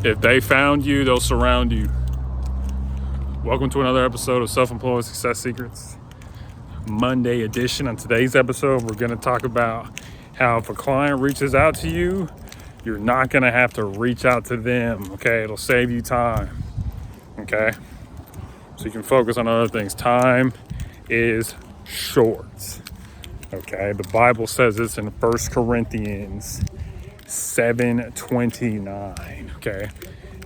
If they found you, they'll surround you. Welcome to another episode of Self-Employed Success Secrets, Monday edition. On today's episode, we're going to talk about how if a client reaches out to you, you're not going to have to reach out to them, okay? It'll save you time, okay? So you can focus on other things. Time is short, okay? The Bible says this in 1 Corinthians 7:29, okay?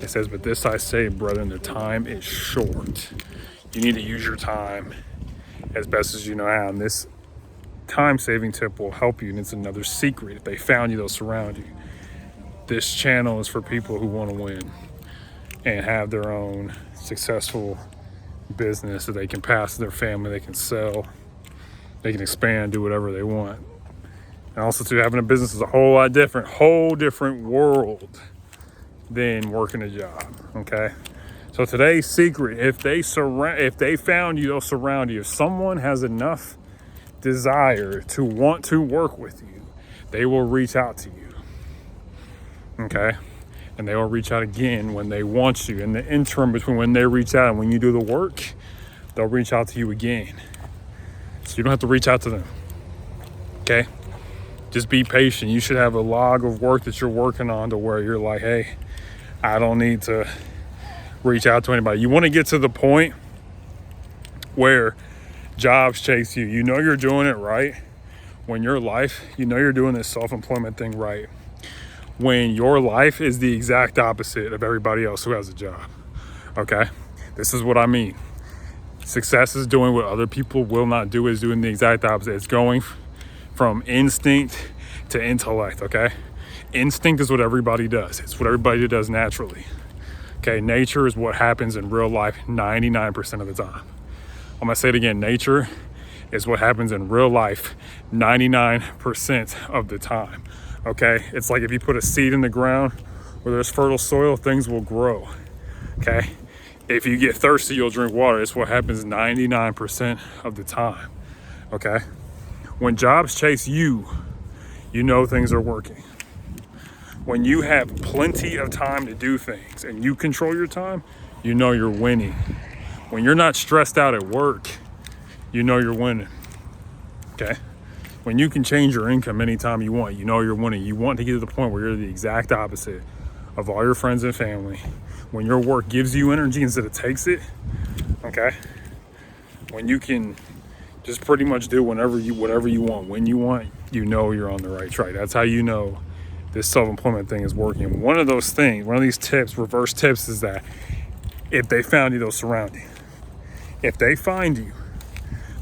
It says, but this I say, brethren, the time is short. You need to use your time as best as you know how. And this time-saving tip will help you. And it's another secret. If they found you, they'll surround you. This channel is for people who want to win and have their own successful business that they can pass to their family, they can sell, they can expand, do whatever they want. And also, too, having a business is a whole different world than working a job, okay? So today's secret, if they found you, they'll surround you. If someone has enough desire to want to work with you, they will reach out to you, okay? And they will reach out again when they want you. In the interim between when they reach out and when you do the work, they'll reach out to you again. So you don't have to reach out to them, okay? Just be patient. You should have a log of work that you're working on to where you're like, hey, I don't need to reach out to anybody. You want to get to the point where jobs chase you. You know you're doing it right. When your life, you know you're doing this self-employment thing right. When your life is the exact opposite of everybody else who has a job. Okay? This is what I mean. Success is doing what other people will not do, is doing the exact opposite. It's going from instinct to intellect, okay? Instinct is what everybody does. It's what everybody does naturally. Okay, nature is what happens in real life 99% of the time. I'm gonna say it again, nature is what happens in real life 99% of the time, okay? It's like if you put a seed in the ground where there's fertile soil, things will grow, okay? If you get thirsty, you'll drink water. It's what happens 99% of the time, okay? When jobs chase you, you know things are working. When you have plenty of time to do things and you control your time, you know you're winning. When you're not stressed out at work, you know you're winning, okay? When you can change your income anytime you want, you know you're winning. You want to get to the point where you're the exact opposite of all your friends and family. When your work gives you energy instead of takes it, okay? When you can just pretty much do whatever you want, when you want, you know you're on the right track. That's how you know this self-employment thing is working. One of these tips, reverse tips, is that if they found you, they'll surround you. If they find you,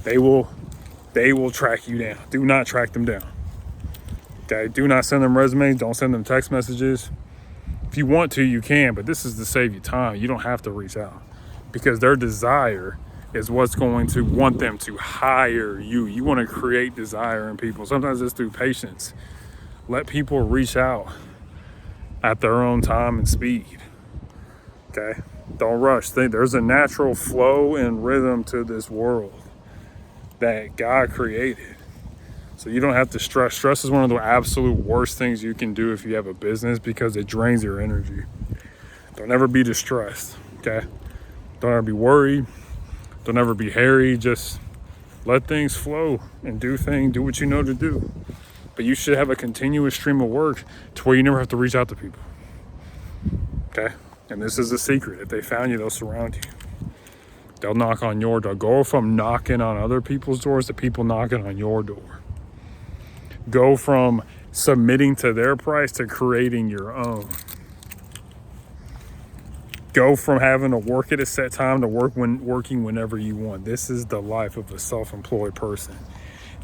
they will track you down. Do not track them down. Okay, do not send them resumes. Don't send them text messages. If you want to, you can, but this is to save you time. You don't have to reach out because their desire is what's going to want them to hire you. You want to create desire in people. Sometimes it's through patience. Let people reach out at their own time and speed, okay? Don't rush. There's a natural flow and rhythm to this world that God created. So you don't have to stress. Stress is one of the absolute worst things you can do if you have a business because it drains your energy. Don't ever be distressed, okay? Don't ever be worried. Don't ever be hairy. Just let things flow and do what you know to do. But you should have a continuous stream of work to where you never have to reach out to people, okay? And this is the secret. If they found you, they'll surround you. They'll knock on your door. Go from knocking on other people's doors to people knocking on your door. Go from submitting to their price to creating your own. Go from having to work at a set time to working whenever you want. This is the life of a self-employed person.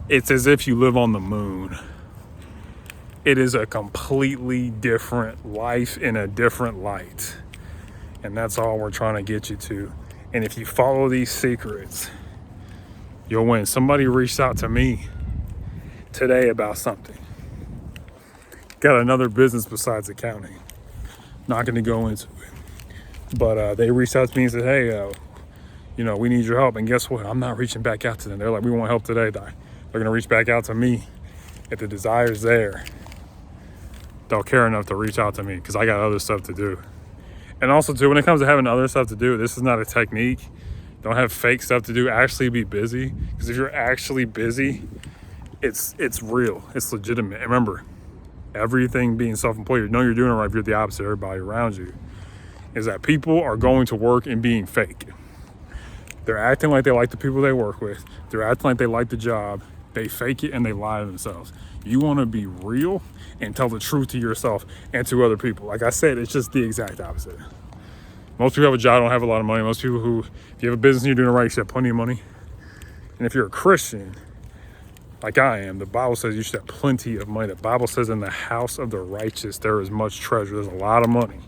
It's as if you live on the moon. It is a completely different life in a different light. And that's all we're trying to get you to. And if you follow these secrets, you'll win. Somebody reached out to me today about something. Got another business besides accounting. Not going to go into it. But they reached out to me and said, hey, we need your help. And guess what? I'm not reaching back out to them. They're like, we want help today. They're going to reach back out to me. If the desire's there, they'll care enough to reach out to me because I got other stuff to do. And also too, when it comes to having other stuff to do, this is not a technique. Don't have fake stuff to do. Actually be busy. Because if you're actually busy, it's real. It's legitimate. And remember, everything being self-employed, you know you're doing it right if you're the opposite of everybody around you, is that people are going to work and being fake. They're acting like they like the people they work with. They're acting like they like the job. They fake it and they lie to themselves. You want to be real and tell the truth to yourself and to other people. Like I said, it's just the exact opposite. Most people have a job, don't have a lot of money. Most people who, if you have a business and you're doing it right, you should have plenty of money. And if you're a Christian, like I am, the Bible says you should have plenty of money. The Bible says in the house of the righteous, there is much treasure. There's a lot of money.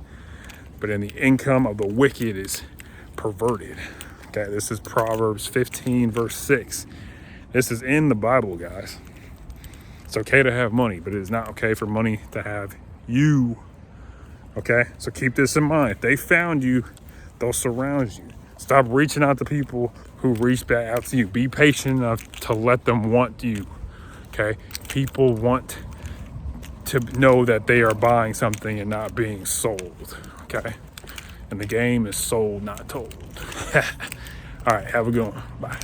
But in the income of the wicked is perverted. Okay, this is Proverbs 15, verse 6. This is in the Bible, guys. It's okay to have money, but it is not okay for money to have you. Okay, so keep this in mind. If they found you, they'll surround you. Stop reaching out to people who reach back out to you. Be patient enough to let them want you. Okay, people want to know that they are buying something and not being sold. Okay, and the game is sold, not told. All right, have a good one. Bye.